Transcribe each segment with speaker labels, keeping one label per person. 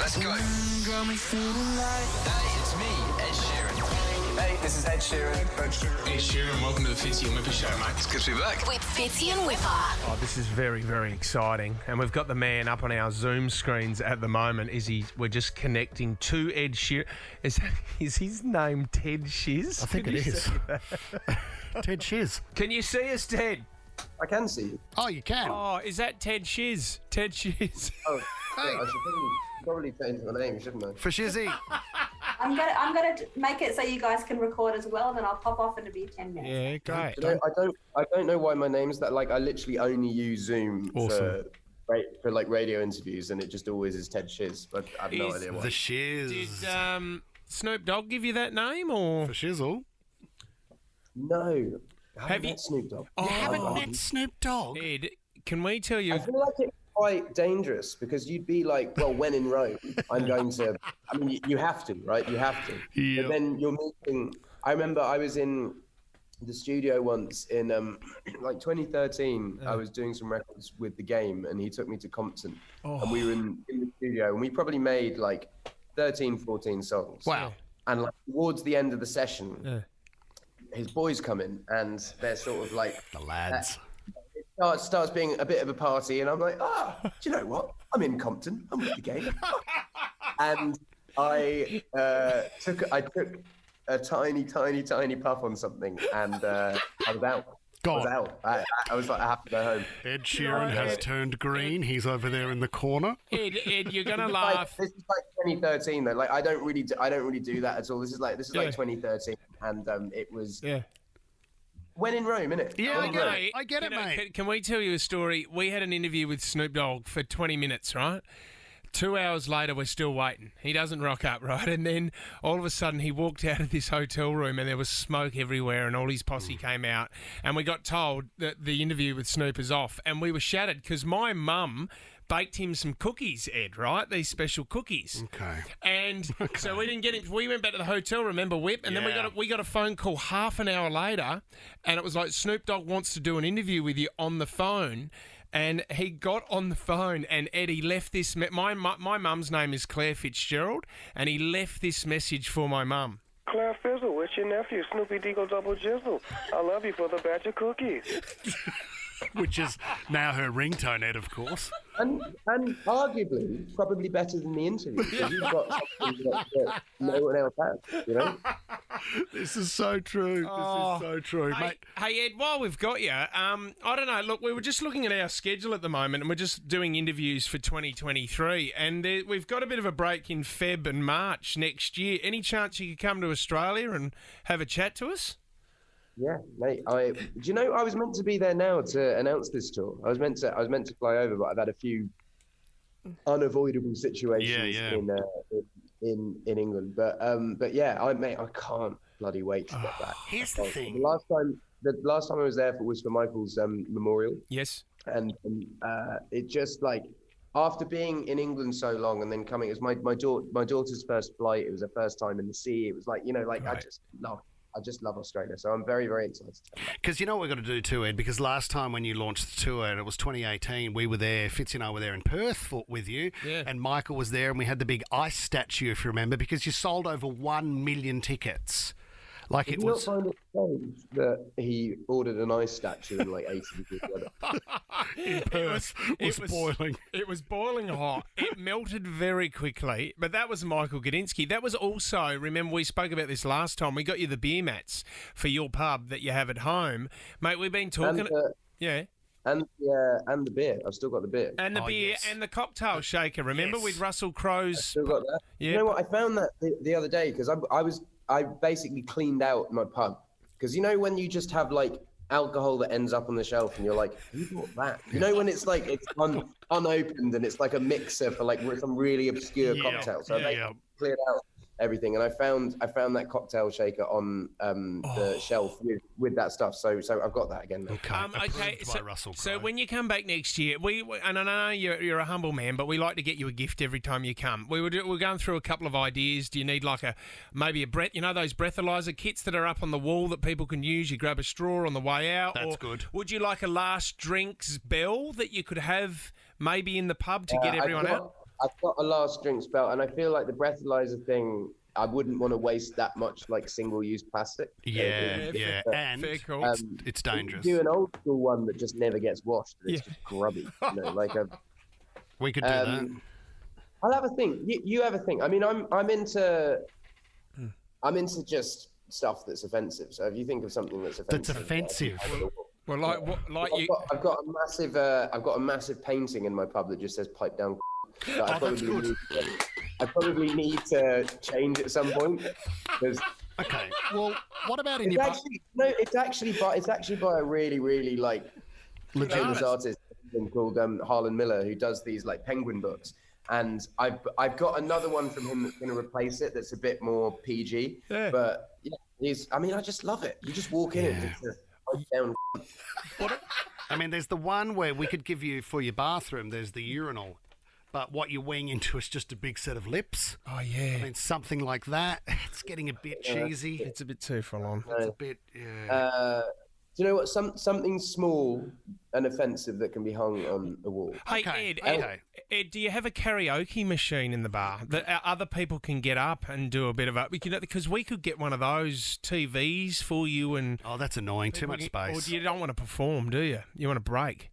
Speaker 1: Let's go. Hey, it's me, Ed Sheeran.
Speaker 2: Hey, this is Ed Sheeran.
Speaker 3: Hey, Sheeran, welcome to the Fitzy and Wippa show, mate.
Speaker 1: It's good to be back.
Speaker 4: With Fitzy and Wippa.
Speaker 5: Oh, this is very, very exciting. And we've got the man up on our Zoom screens at the moment. We're just connecting to Ed Sheeran. Is his name Ted Shiz?
Speaker 6: I think it is. Ted Shiz.
Speaker 5: Can you see us, Ted?
Speaker 2: I can see you.
Speaker 6: Oh, you can.
Speaker 5: Oh, is that Ted Shiz? Ted Shiz.
Speaker 2: Oh,
Speaker 6: Hey.
Speaker 2: I should probably change my name, shouldn't I?
Speaker 6: For Shizzy.
Speaker 7: I'm gonna make it so you guys can record as well, then I'll pop off in a 10 minutes.
Speaker 5: Yeah, great.
Speaker 2: You know, I don't know why my name's that. Like, I literally only use Zoom for like radio interviews, and it just always is Ted Shiz. But I have no idea why.
Speaker 6: The Shiz.
Speaker 5: Did Snoop Dogg give you that name, or?
Speaker 6: For Shizzle.
Speaker 2: No. I
Speaker 5: Have
Speaker 2: haven't
Speaker 5: you-
Speaker 2: met Snoop Dogg.
Speaker 6: You haven't met Snoop Dogg?
Speaker 5: Ed, can we tell you?
Speaker 2: I feel like it's quite dangerous because you'd be like, well, when in Rome, I'm going to. I mean, you have to, right? You have to.
Speaker 6: Yeah.
Speaker 2: But then you're meeting. I remember I was in the studio once in like 2013. I was doing some records with The Game, and he took me to Compton, and we were in the studio, and we probably made like 13, 14 songs.
Speaker 6: Wow.
Speaker 2: And like towards the end of the session, his boys come in, and they're sort of like
Speaker 6: The lads.
Speaker 2: starts being a bit of a party, and I'm like, do you know what? I'm in Compton. I'm with The Game. And I took a tiny puff on something, and I was out. I was like, I have to go home.
Speaker 6: Ed Sheeran has turned green. He's over there in the corner.
Speaker 5: Ed, you're gonna
Speaker 2: Like,
Speaker 5: laugh.
Speaker 2: this is like 2013 though. Like I don't really do that at all. This is like 2013, and it was when in Rome, innit?
Speaker 6: Yeah,
Speaker 2: When in Rome.
Speaker 6: I get it, mate.
Speaker 5: Can we tell you a story? We had an interview with Snoop Dogg for 20 minutes, right? 2 hours later, we're still waiting. He doesn't rock up, right? And then all of a sudden, he walked out of this hotel room and there was smoke everywhere and all his posse came out. And we got told that the interview with Snoop is off. And we were shattered because my mum baked him some cookies, Ed, right? These special cookies.
Speaker 6: Okay.
Speaker 5: And so we didn't get him. We went back to the hotel, remember, Whip? And then we got a phone call half an hour later, and it was like, Snoop Dogg wants to do an interview with you on the phone. And he got on the phone, and Eddie left this. My mum's name is Claire Fitzgerald, and he left this message for my mum.
Speaker 8: Claire Fizzle, it's your nephew, Snoopy Deagle Double Jizzle. I love you for the batch of cookies.
Speaker 6: Which is now her ringtone, Ed, of course.
Speaker 2: And arguably probably better than the interview. Because you've got something that no one else has, you know?
Speaker 6: This is so true. This is so true, mate.
Speaker 5: Hey, Ed, while we've got you, I don't know, look, we were just looking at our schedule at the moment, and we're just doing interviews for 2023, and we've got a bit of a break in Feb and March next year. Any chance you could come to Australia and have a chat to us?
Speaker 2: Yeah, mate. Do you know I was meant to be there now to announce this tour? I was meant to fly over, but I've had a few unavoidable situations in England. But yeah, I can't bloody wait to get back.
Speaker 6: Here's the thing.
Speaker 2: The last time I was there was for Michael's memorial.
Speaker 5: Yes.
Speaker 2: And it just like after being in England so long and then coming, it was my daughter's first flight. It was her first time in the sea. It was like, right. I just love Australia, so I'm very, very excited.
Speaker 6: Because you know what we've got to do too, Ed, because last time when you launched the tour, and it was 2018, we were there, Fitzy and I were there in Perth with you, and Michael was there, and we had the big ice statue, if you remember, because you sold over 1 million tickets. Like
Speaker 2: Did you not find it strange that he ordered an ice statue in like 80 degrees weather?
Speaker 6: in Perth was boiling.
Speaker 5: It was boiling hot. It melted very quickly. But that was Michael Gudinski. That was also, remember we spoke about this last time, we got you the beer mats for your pub that you have at home. Mate, we've been talking...
Speaker 2: And the beer. I've still got the beer.
Speaker 5: And the beer and the cocktail shaker. Remember with Russell Crowe's...
Speaker 2: Still got that.
Speaker 5: Yeah.
Speaker 2: You know what? I found that the other day because I basically cleaned out my pub because you know when you just have like alcohol that ends up on the shelf and you're like, who bought that? You know when it's like it's unopened and it's like a mixer for like some really obscure cocktail. So I cleared out everything, and I found that cocktail shaker on the shelf with that stuff. So I've got that again.
Speaker 5: Okay. So when you come back next year, and I know you're a humble man, but we like to get you a gift every time you come. We're going through a couple of ideas. Do you need like maybe a breath? You know those breathalyzer kits that are up on the wall that people can use. You grab a straw on the way out.
Speaker 6: That's good.
Speaker 5: Would you like a last drinks bell that you could have maybe in the pub to get everyone out?
Speaker 2: I've got a last drinks belt, and I feel like the breathalyzer thing, I wouldn't want to waste that much like single-use plastic.
Speaker 6: Yeah, and
Speaker 5: Fair call.
Speaker 6: it's dangerous.
Speaker 2: Do an old school one that just never gets washed. It's just grubby. You know, like a.
Speaker 6: We could do that.
Speaker 2: I'll have a think. You have a think. I mean, I'm into just stuff that's offensive. So if you think of something that's offensive,
Speaker 5: Well,
Speaker 2: I've got a massive painting in my pub that just says "pipe down." That I probably need to change at some point.
Speaker 6: Okay. Well, what about in
Speaker 2: It's
Speaker 6: your
Speaker 2: actually no, it's actually by a really, really like famous artist called Harlan Miller, who does these like penguin books. And I've got another one from him that's going to replace it. That's a bit more PG. Yeah. But yeah, I just love it. You just walk in and it's just pipe down.
Speaker 6: I mean, there's the one where we could give you for your bathroom. There's the urinal. But what you're weighing into is just a big set of lips.
Speaker 5: Oh, yeah.
Speaker 6: I mean, something like that. It's getting a bit cheesy.
Speaker 5: It's a bit too full on.
Speaker 6: It's a bit, yeah.
Speaker 2: Do you know what? Something small and offensive that can be hung on a wall.
Speaker 5: Hey, Ed, do you have a karaoke machine in the bar that other people can get up and do a bit of a... Because we could get one of those TVs for you and...
Speaker 6: Oh, that's annoying. Too much space.
Speaker 5: Or you don't want to perform, do you? You want to break.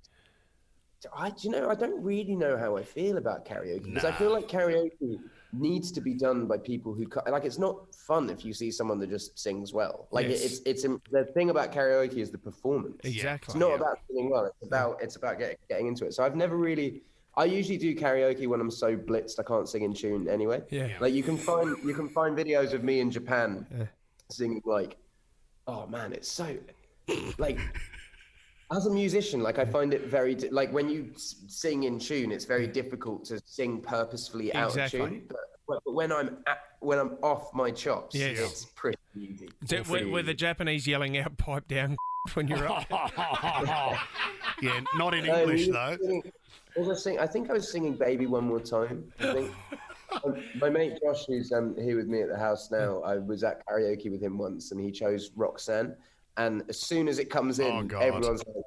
Speaker 2: I don't really know how I feel about karaoke because I feel like karaoke needs to be done by people who like. It's not fun if you see someone that just sings well. Like it's the thing about karaoke is the performance.
Speaker 5: Exactly.
Speaker 2: It's not about singing well. It's about getting into it. So I've never really. I usually do karaoke when I'm so blitzed I can't sing in tune anyway.
Speaker 5: Yeah.
Speaker 2: Like you can find videos of me in Japan singing like, oh man, it's so like. As a musician, like I find it very like when you sing in tune, it's very difficult to sing purposefully out of tune. But when I'm off my chops, it's pretty easy.
Speaker 5: Were the Japanese yelling out "pipe down" when you're up?
Speaker 6: Yeah, not in English though.
Speaker 2: I think I was singing "Baby One More Time." I think my mate Josh, who's here with me at the house now, I was at karaoke with him once, and he chose Roxanne. And as soon as it comes in, everyone's like,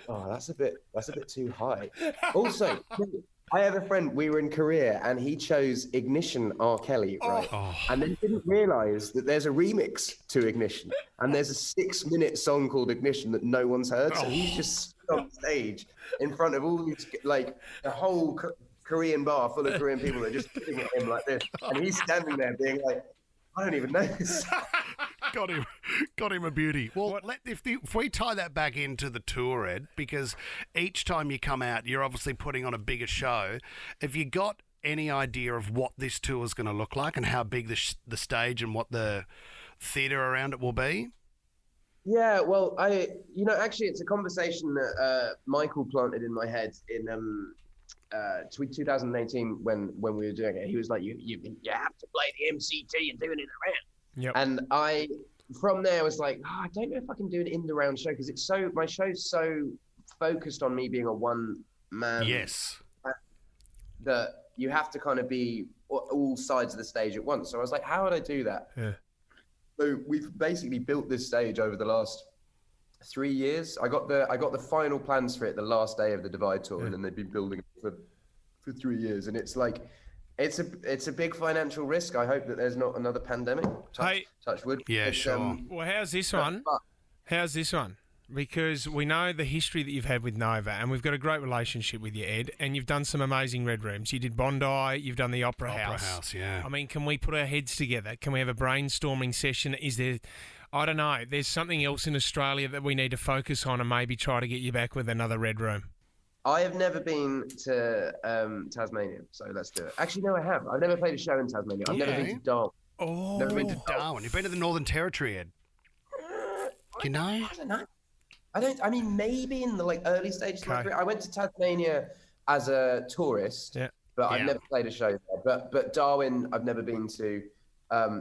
Speaker 2: "Oh, that's a bit too high." Also, I have a friend. We were in Korea, and he chose "Ignition" R. Kelly, right? And then didn't realize that there's a remix to "Ignition," and there's a 6-minute song called "Ignition" that no one's heard. So he's just stood on stage in front of all these, like the whole Korean bar full of Korean people that are just looking at him like this, and he's standing there being like, "I don't even know this."
Speaker 6: Got him a beauty. Well, if we tie that back into the tour, Ed, because each time you come out, you're obviously putting on a bigger show. Have you got any idea of what this tour is going to look like and how big the stage and what the theatre around it will be?
Speaker 2: Yeah, well, actually, it's a conversation that Michael planted in my head in 2018 when we were doing it. He was like, "You have to play the MCT and do it in the round."
Speaker 5: Yep.
Speaker 2: And from there, was like, I don't know if I can do an in the round show because my show's so focused on me being a one man.
Speaker 6: Yes.
Speaker 2: That you have to kind of be all sides of the stage at once. So I was like, how would I do that?
Speaker 5: Yeah.
Speaker 2: So we've basically built this stage over the last 3 years. I got the final plans for it the last day of the Divide tour, and then they've been building it for 3 years, and it's like. It's a big financial risk. I hope that there's not another pandemic. Touch wood.
Speaker 6: Yeah, sure.
Speaker 5: Well, how's this one? Because we know the history that you've had with Nova, and we've got a great relationship with you, Ed, and you've done some amazing Red Rooms. You did Bondi, you've done the Opera House.
Speaker 6: Yeah.
Speaker 5: I mean, can we put our heads together? Can we have a brainstorming session? Is there... I don't know. There's something else in Australia that we need to focus on and maybe try to get you back with another Red Room.
Speaker 2: I have never been to Tasmania, so let's do it. Actually, no, I have. I've never played a show in Tasmania. I've never been to Darwin.
Speaker 6: Oh, never been to Darwin. You've been to the Northern Territory, Ed. Do you know?
Speaker 2: I don't know. I mean, maybe in the early stages of my career. I went to Tasmania as a tourist, but I've never played a show there. But Darwin, I've never been to.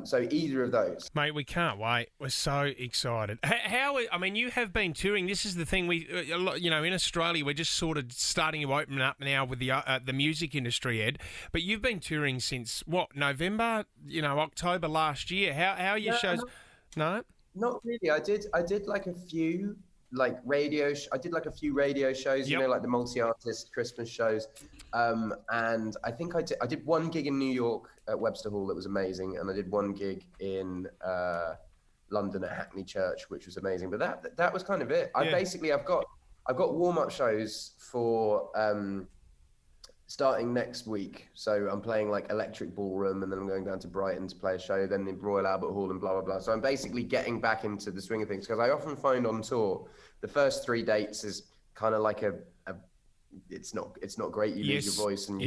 Speaker 2: So either of those.
Speaker 5: Mate, we can't wait. We're so excited. I mean, you have been touring. This is the thing. In Australia, we're just sort of starting to open up now with the music industry, Ed. But you've been touring since, November, October last year. How are your shows? No?
Speaker 2: Not really. I did like a few like I did like a few radio shows, you know, like the multi-artist Christmas shows. And I think I did one gig in New York at Webster Hall that was amazing, and I did one gig in London at Hackney Church, which was amazing. But that was kind of it. I've got warm-up shows for starting next week. So I'm playing like Electric Ballroom, and then I'm going down to Brighton to play a show, then in Royal Albert Hall and blah, blah, blah. So I'm basically getting back into the swing of things, because I often find on tour, the first 3 dates is kind of like it's not great. You lose your voice, and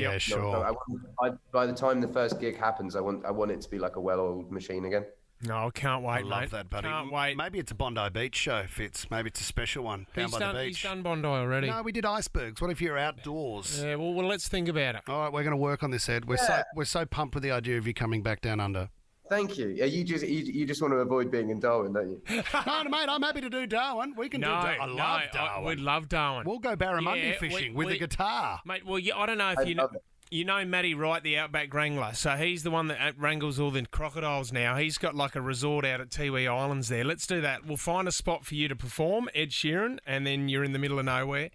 Speaker 2: by the time the first gig happens, I want it to be like a well-oiled machine again.
Speaker 5: No, I can't wait,
Speaker 6: I love that, buddy.
Speaker 5: Can't wait.
Speaker 6: Maybe it's a Bondi Beach show, Fitz. Maybe it's a special one down by the beach.
Speaker 5: He's done Bondi already.
Speaker 6: No, we did icebergs. What if you're outdoors?
Speaker 5: Yeah, well, let's think about it.
Speaker 6: All right, we're going to work on this, Ed. We're so pumped with the idea of you coming back down under.
Speaker 2: Thank you. Yeah, you just want to avoid being in Darwin, don't you?
Speaker 6: No, mate, I'm happy to do Darwin. We can do Darwin. I love Darwin.
Speaker 5: We'd love Darwin.
Speaker 6: We'll go barramundi fishing with a guitar.
Speaker 5: Mate, well, I don't know if you know. You know Matty Wright, the Outback Wrangler. So he's the one that wrangles all the crocodiles now. He's got like a resort out at Tiwi Islands there. Let's do that. We'll find a spot for you to perform, Ed Sheeran, and then you're in the middle of nowhere.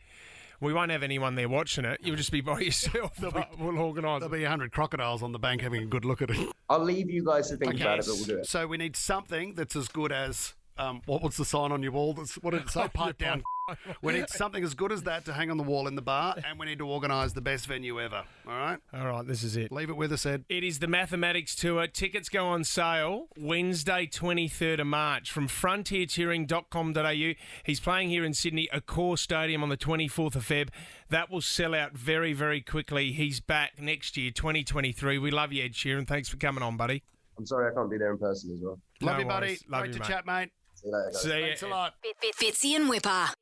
Speaker 5: We won't have anyone there watching it. You'll just be by yourself. We'll organise it.
Speaker 6: There'll be 100 crocodiles on the bank having a good look at it.
Speaker 2: I'll leave you guys to think about it, but we'll do it.
Speaker 6: So we need something that's as good as... what was the sign on your wall? What did it say? Pipe down. We need something as good as that to hang on the wall in the bar, and we need to organise the best venue ever. All right?
Speaker 5: All right, this is it.
Speaker 6: Leave it with us, Ed.
Speaker 5: It is the Mathematics Tour. Tickets go on sale Wednesday, 23rd of March from frontiertouring.com.au. He's playing here in Sydney, Accor Stadium on the 24th of Feb. That will sell out very, very quickly. He's back next year, 2023. We love you, Ed Sheeran. Thanks for coming on, buddy.
Speaker 2: I'm sorry I can't be there in person as well.
Speaker 6: Love you, buddy. Great to chat, mate.
Speaker 2: See you later, guys.
Speaker 5: See ya.
Speaker 6: Thanks a lot.
Speaker 1: Fitzy and Wippa.